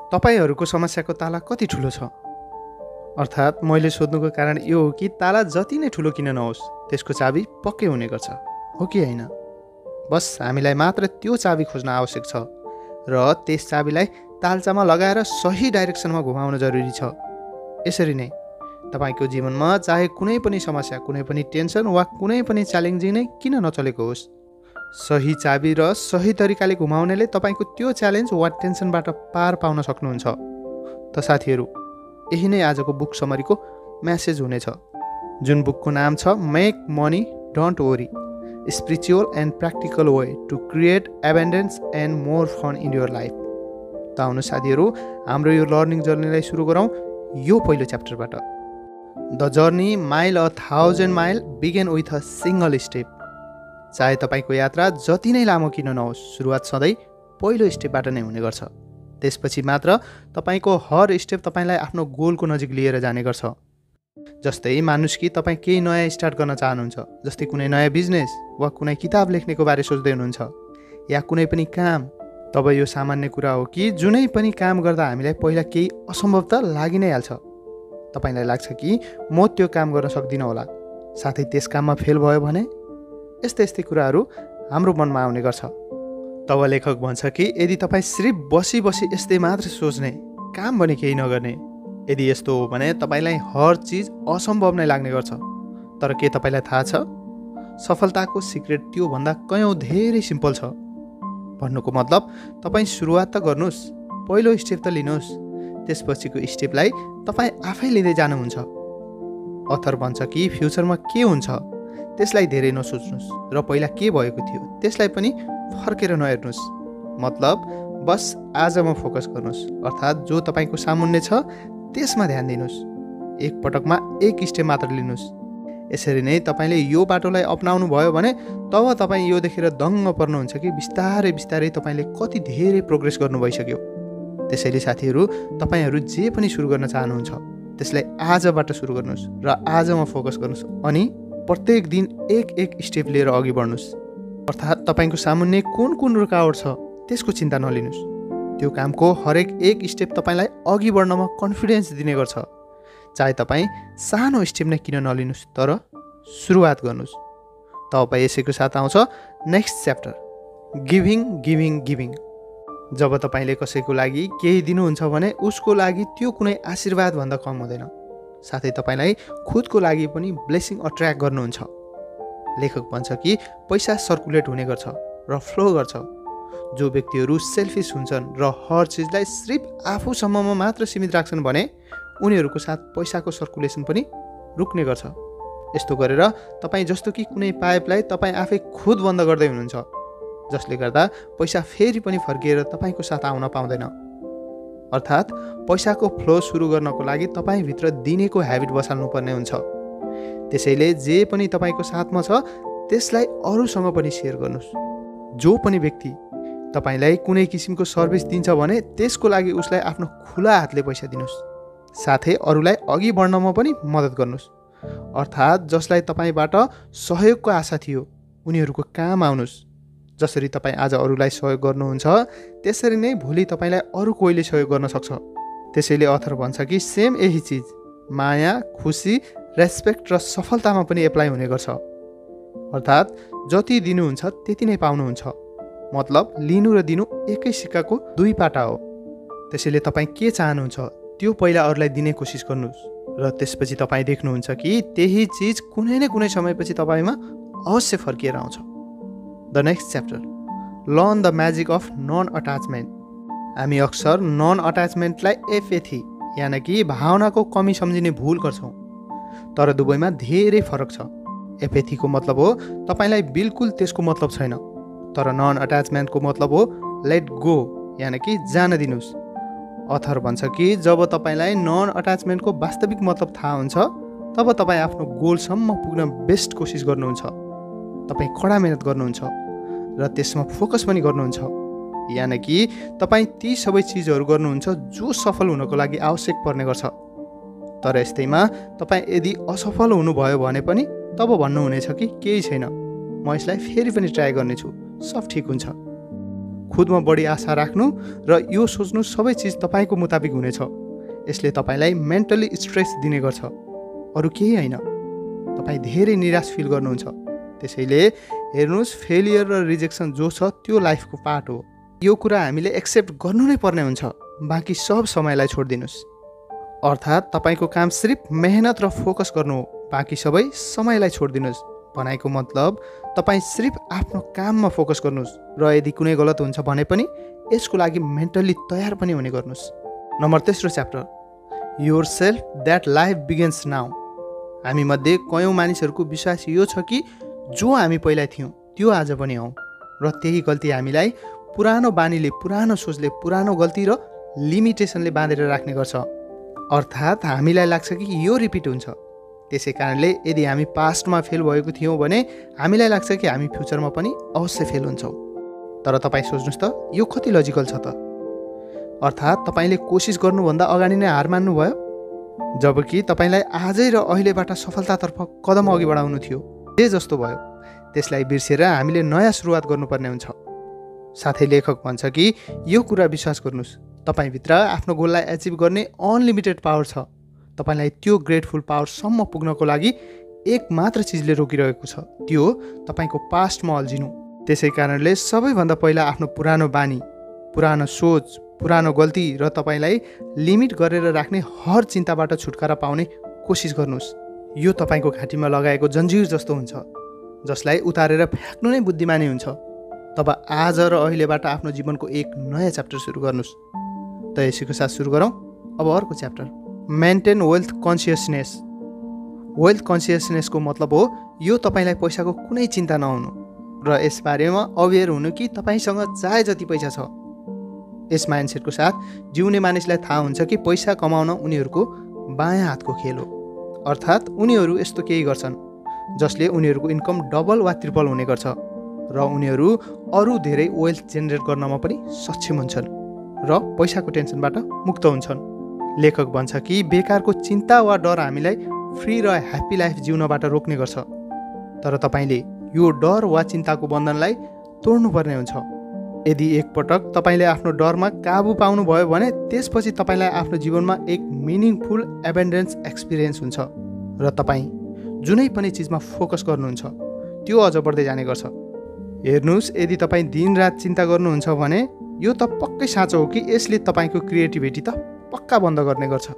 तपाईहरूको समस्याको ताला कति ठुलो छ? अर्थात् मैले सोध्नुको कारण यो हो कि ताला जति नै ठुलो किन नहोस् त्यसको चाबी पक्कै हुने गर्छ, हो कि होइन? बस हामीलाई मात्र त्यो चाबी खोज्न आवश्यक छ र त्यस चाबीलाई तालचामा लगाएर सही डाइरेक्सनमा घुमाउन जरुरी छ। यसरी नै तपाईको जीवनमा चाहे कुनै पनि समस्या, कुनै पनि टेन्सन वा कुनै पनि च्यालेन्जिङ नै किन नचलेको होस्, सही चाबी र सही तरिकाले घुमाउनेले तपाईको त्यो च्यालेन्ज वा टेन्सनबाट पार पाउन सक्नुहुन्छ। त साथीहरू, यही नै आजको बुक समरीको म्यासेज हुनेछ, जुन बुकको नाम छ make money don't worry, spiritual and practical way to create abundance and more fun in your life. त आउनु साथीहरू, हाम्रो यो लर्निङ जर्नीलाई सुरु गरौँ यो पहिलो च्याप्टरबाट। The journey mile a 1000 mile begin with a single step. चाहे तपाईँको यात्रा जति नै लामो किन नहोस्, सुरुवात सधैँ पहिलो स्टेपबाट नै हुने गर्छ। त्यसपछि मात्र तपाईँको हर स्टेप तपाईँलाई आफ्नो गोलको नजिक लिएर जाने गर्छ। जस्तै मानुस् कि तपाईँ केही नयाँ स्टार्ट गर्न चाहनुहुन्छ, जस्तै कुनै नयाँ बिजनेस वा कुनै किताब लेख्नेको बारे सोच्दै हुनुहुन्छ या कुनै पनि काम। तब यो सामान्य कुरा हो कि जुनै पनि काम गर्दा हामीलाई पहिला केही असम्भव त लागि नै हाल्छ। तपाईँलाई लाग्छ कि म त्यो काम गर्न सक्दिनँ होला, साथै त्यस काममा फेल भयो भने, यस्तै कुराहरू हाम्रो मनमा आउने गर्छ। तब लेखक भन्छ कि यदि तपाईँ सिर्फ बसी यस्तै मात्र सोच्ने, काम भने केही नगर्ने, यदि यस्तो हो भने तपाईँलाई हर चिज असम्भव नै लाग्ने गर्छ। तर के तपाईँलाई थाहा छ, सफलताको सिक्रेट त्योभन्दा कयौँ धेरै सिम्पल छ। भन्नुको मतलब तपाईँ सुरुवात त गर्नुहोस्, पहिलो स्टेप त लिनुहोस्, त्यसपछिको स्टेपलाई तपाईँ आफै लिँदै जानुहुन्छ। अथर भन्छ कि फ्युचरमा के हुन्छ त्यसलाई धेरै नसोच्नुहोस् र पहिला के भएको थियो त्यसलाई पनि फर्केर नहेर्नुहोस्। मतलब बस आजमा फोकस गर्नुहोस्, अर्थात् जो तपाईँको सामुन्ने छ त्यसमा ध्यान दिनुहोस्, एक पटकमा एक स्टेप मात्र लिनुहोस्। यसरी नै तपाईँले यो बाटोलाई अपनाउनु भयो भने तब तपाईँ यो देखेर दङ्ग पर्नुहुन्छ कि बिस्तारै तपाईँले कति धेरै प्रोग्रेस गर्नु भइसक्यो। त्यसैले साथीहरू, तपाईँहरू जे पनि सुरु गर्न चाहनुहुन्छ त्यसलाई आजबाट सुरु गर्नुहोस् र आजमा फोकस गर्नुहोस्, अनि प्रत्येक दिन एक स्टेप लिएर अघि बढ्नुहोस्। अर्थात् तपाईँको सामुन्ने कुन रुकावट छ त्यसको चिन्ता नलिनुहोस्, त्यो कामको हरेक एक स्टेप तपाईँलाई अघि बढ्नमा कन्फिडेन्स दिने गर्छ। चाहे तपाईँ सानो स्टेप नै किन नलिनुहोस्, तर सुरुवात गर्नुहोस्। तब यसैको साथ आउँछ नेक्स्ट च्याप्टर, गिभिङ। जब तपाईँले कसैको लागि केही दिनुहुन्छ भने उसको लागि त्यो कुनै आशीर्वादभन्दा कम हुँदैन, साथै तपाईँलाई खुदको लागि पनि ब्लेसिङ अट्र्याक्ट गर्नुहुन्छ। लेखक भन्छ कि पैसा सर्कुलेट हुने गर्छ र फ्लो गर्छ। जो व्यक्तिहरू सेल्फिस हुन्छन् र हर चिजलाई सिर्फ आफूसम्ममा मात्र सीमित राख्छन् भने उनीहरूको साथ पैसाको सर्कुलेसन पनि रुक्ने गर्छ। यस्तो गरेर तपाईँ जस्तो कि कुनै पाइपलाई तपाईँ आफै खुद बन्द गर्दै हुनुहुन्छ, जसले गर्दा पैसा फेरि पनि फर्किएर तपाईँको साथ आउन पाउँदैन। अर्थात् पैसाको फ्लो सुरु गर्नको लागि तपाईँभित्र दिनेको ह्याबिट बसाल्नुपर्ने हुन्छ। त्यसैले जे पनि तपाईँको साथमा छ त्यसलाई अरूसँग पनि सेयर गर्नुहोस्। जो पनि व्यक्ति तपाईँलाई कुनै किसिमको सर्भिस दिन्छ भने त्यसको लागि उसलाई आफ्नो खुला हातले पैसा दिनुहोस्, साथै अरूलाई अघि बढ्नमा पनि मद्दत गर्नुहोस्। अर्थात् जसलाई तपाईँबाट सहयोगको आशा थियो उनीहरूको काम आउनुहोस्। जसरी तपाईँ आज अरूलाई सहयोग गर्नुहुन्छ त्यसरी नै भोलि तपाईँलाई अरू कोहीले सहयोग गर्न सक्छ। त्यसैले अथर भन्छ कि सेम यही चिज माया, खुसी, रेस्पेक्ट र सफलतामा पनि एप्लाई हुने गर्छ। अर्थात् जति दिनुहुन्छ त्यति नै पाउनुहुन्छ, मतलब लिनु र दिनु एकै सिक्काको दुई पाटा हो। त्यसैले तपाईँ के चाहनुहुन्छ त्यो पहिला अरूलाई दिने कोसिस गर्नुहोस् र त्यसपछि तपाईँ देख्नुहुन्छ कि त्यही चिज कुनै न कुनै समयपछि तपाईँमा अवश्य फर्किएर आउँछ। The next chapter, learn the magic of non attachment. हामी अक्सर नन अट्याचमेन्टलाई एपेथी यानि कि भावनाको कमी सम्झिने भुल गर्छौँ, तर दुवैमा धेरै फरक छ। एपेथीको मतलब हो तपाईँलाई बिल्कुल त्यसको मतलब छैन, तर नन अट्याचमेन्टको मतलब हो लेट गो यानि कि जान दिनुहोस्। अथर भन्छ कि जब तपाईँलाई नन अट्याचमेन्टको वास्तविक मतलब थाहा हुन्छ तब तपाईँ आफ्नो गोलसम्म पुग्न बेस्ट कोसिस गर्नुहुन्छ। तपाईँ कडा मेहनत गर्नुहुन्छ र त्यसमा फोकस पनि गर्नुहुन्छ, यानि कि तपाईँ ती सबै चिजहरू गर्नुहुन्छ जो सफल हुनको लागि आवश्यक पर्ने गर्छ। तर यस्तैमा तपाईँ यदि असफल हुनुभयो भने पनि तब भन्नुहुनेछ कि केही छैन, म यसलाई फेरि पनि ट्राई गर्नेछु, सब ठिक हुन्छ। खुदमा बढी आशा राख्नु र यो सोच्नु सबै चिज तपाईँको मुताबिक हुनेछ। यसले तपाईँलाई मेन्टली स्ट्रेस दिने गर्छ, अरू केही होइन। तपाईँ धेरै निराश फिल गर्नुहुन्छ। त्यसैले हेर्नुहोस्, फेलियर र रिजेक्सन जो छ त्यो लाइफको पार्ट हो। यो कुरा हामीले एक्सेप्ट गर्नु नै पर्ने हुन्छ। बाँकी सब समयलाई छोडिदिनुहोस्। अर्थात् तपाईँको काम सिर्फ मेहनत र फोकस गर्नु हो, बाँकी सबै समयलाई छोडिदिनुहोस्। भनाइको मतलब तपाईँ सिर्फ आफ्नो काममा फोकस गर्नुहोस् र यदि कुनै गलत हुन्छ भने पनि यसको लागि मेन्टली तयार पनि हुने गर्नुहोस्। Number 3 chapter, yourself that life begins now. हामीमध्ये कयौँ मानिसहरूको विश्वास यो छ कि जो हामी पहिला थियौँ त्यो आज पनि हौँ, र त्यही गल्ती हामीलाई पुरानो बानीले, पुरानो सोचले, पुरानो गल्ती र लिमिटेसनले बाँधेर राख्ने गर्छ। अर्थात् हामीलाई लाग्छ कि यो रिपिट हुन्छ। त्यसै कारणले यदि हामी पास्टमा फेल भएको थियौँ भने हामीलाई लाग्छ कि हामी फ्युचरमा पनि अवश्य फेल हुन्छौँ। तर तपाईँ सोच्नुहोस् त, यो कति लजिकल छ त? अर्थात् तपाईँले कोसिस गर्नुभन्दा अगाडि नै हार मान्नुभयो, जबकि तपाईँलाई आजै र अहिलेबाट सफलतातर्फ कदम अघि बढाउनु थियो। जे जस्तो भयो त्यसलाई बिर्सेर हामीले नयाँ सुरुवात गर्नुपर्ने हुन्छ। साथै लेखक भन्छ कि यो कुरा विश्वास गर्नुहोस्, तपाईँभित्र आफ्नो गोललाई एचिभ गर्ने अनलिमिटेड पावर छ। तपाईँलाई त्यो ग्रेटफुल पावरसम्म पुग्नको लागि एक मात्र चिजले रोकिरहेको छ, त्यो तपाईँको पास्टमा अल्झिनु। त्यसै कारणले सबैभन्दा पहिला आफ्नो पुरानो बानी, पुरानो सोच, पुरानो गल्ती र तपाईँलाई लिमिट गरेर राख्ने हर चिन्ताबाट छुटकारा पाउने कोसिस गर्नुहोस्। यो तपाईँको घाँटीमा लगाएको जन्जिर जस्तो हुन्छ, जसलाई उतारेर फ्याँक्नु नै बुद्धिमानी हुन्छ। तब आज र अहिलेबाट आफ्नो जीवनको एक नयाँ च्याप्टर सुरु गर्नुहोस्। त यसैको साथ सुरु गरौँ अब अर्को chapter, maintain wealth consciousness. Wealth कन्सियसनेसको मतलब हो यो तपाईँलाई पैसाको कुनै चिन्ता नहुनु र यसबारेमा अवेर हुनु कि तपाईँसँग चाहे जति पैसा छ। यस माइन्डसेटको साथ जिउने मानिसलाई थाहा हुन्छ कि पैसा कमाउन उनीहरूको बायाँ हातको खेल हो। अर्थात् उनीहरू यस्तो केही गर्छन् जसले उनीहरूको इन्कम डबल वा ट्रिपल हुने गर्छ र उनीहरू अरू धेरै वेल्थ जेनेरेट गर्नमा पनि सक्षम हुन्छन् र पैसाको टेन्सनबाट मुक्त हुन्छन्। लेखक भन्छ कि बेकारको चिन्ता वा डर हामीलाई फ्री र ह्याप्पी लाइफ जिउनबाट रोक्ने गर्छ। तर तपाईँले यो डर वा चिन्ताको बन्धनलाई तोड्नुपर्ने हुन्छ। यदि एकपटक तपाईँले आफ्नो डरमा काबु पाउनुभयो भने त्यसपछि तपाईँलाई आफ्नो जीवनमा एक मिनिङफुल एबेन्डेन्स एक्सपिरियन्स हुन्छ र तपाईँ जुनै पनि चिजमा फोकस गर्नुहुन्छ त्यो अझ बढ्दै जाने गर्छ। हेर्नुहोस्, यदि तपाईँ दिनरात चिन्ता गर्नुहुन्छ भने यो त पक्कै साँचो हो कि यसले तपाईँको क्रिएटिभिटी त पक्का बन्द गर्ने गर्छ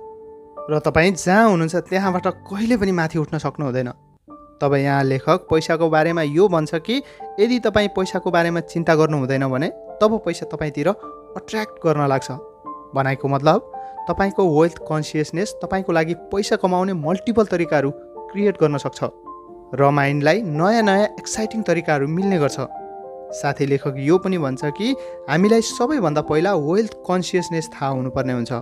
र तपाईँ जहाँ हुनुहुन्छ त्यहाँबाट कहिले पनि माथि उठ्न सक्नु हुँदैन। तब यहाँ लेखक पैसाको बारेमा यो भन्छ कि यदि तपाईँ पैसाको बारेमा चिन्ता गर्नु हुँदैन भने तब पैसा तपाईँतिर अट्र्याक्ट गर्न लाग्छ। भनाइको मतलब तपाईँको वेल्थ कन्सियसनेस तपाईँको लागि पैसा कमाउने मल्टिपल तरिकाहरू क्रिएट गर्न सक्छ र माइन्डलाई नयाँ नयाँ एक्साइटिङ तरिकाहरू मिल्ने गर्छ। साथै लेखक यो पनि भन्छ कि हामीलाई सबैभन्दा पहिला वेल्थ कन्सियसनेस थाहा हुनुपर्ने हुन्छ।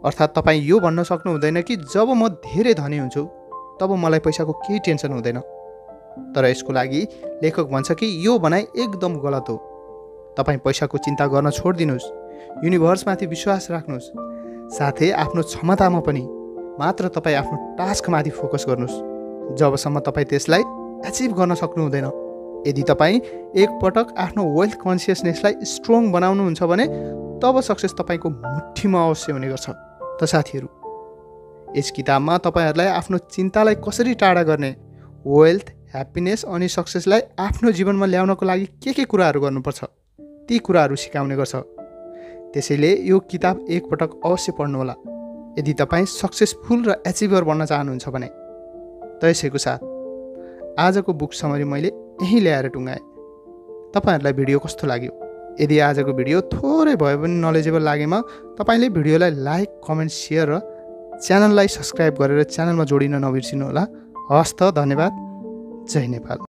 अर्थात् तपाईँ यो भन्न सक्नु हुँदैन कि जब म धेरै धनी हुन्छु तब मलाई पैसाको केही टेन्सन हुँदैन। तर यसको लागि लेखक भन्छ कि यो भनाइ एकदम गलत हो। तपाईँ पैसाको चिन्ता गर्न छोडिदिनुहोस्, युनिभर्समाथि विश्वास राख्नुहोस्, साथै आफ्नो क्षमतामा पनि। मात्र तपाईँ आफ्नो टास्कमाथि फोकस गर्नुहोस् जबसम्म तपाईँ त्यसलाई एचिभ गर्न सक्नु हुँदैन। यदि तपाईँ एकपटक आफ्नो वेल्थ कन्सियसनेसलाई स्ट्रङ बनाउनुहुन्छ भने तब सक्सेस तपाईँको मुठ्ठीमा अवश्य हुने गर्छ। त साथीहरू, यस किताबमा तपाईँहरूलाई आफ्नो चिन्तालाई कसरी टाढा गर्ने, वेल्थ, ह्याप्पिनेस अनि सक्सेसलाई आफ्नो जीवनमा ल्याउनको लागि के कुराहरू गर्नुपर्छ ती कुराहरू सिकाउने गर्छ। त्यसैले यो किताब एकपटक अवश्य पढ्नुहोला यदि तपाईँ सक्सेसफुल र एचिभर बन्न चाहनुहुन्छ भने। त यसैको साथ आजको बुक समरी मैले यहीँ ल्याएर टुङ्गाएँ। तपाईँहरूलाई भिडियो कस्तो लाग्यो? यदि आजको भिडियो थोरै भए पनि नलेजेबल लागेमा तपाईँले भिडियोलाई लाइक, कमेन्ट, सेयर र च्यानललाई सब्सक्राइब गरेर च्यानलमा जोडिन नबिर्सिनु होला। हवस् त, धन्यवाद। जय नेपाल।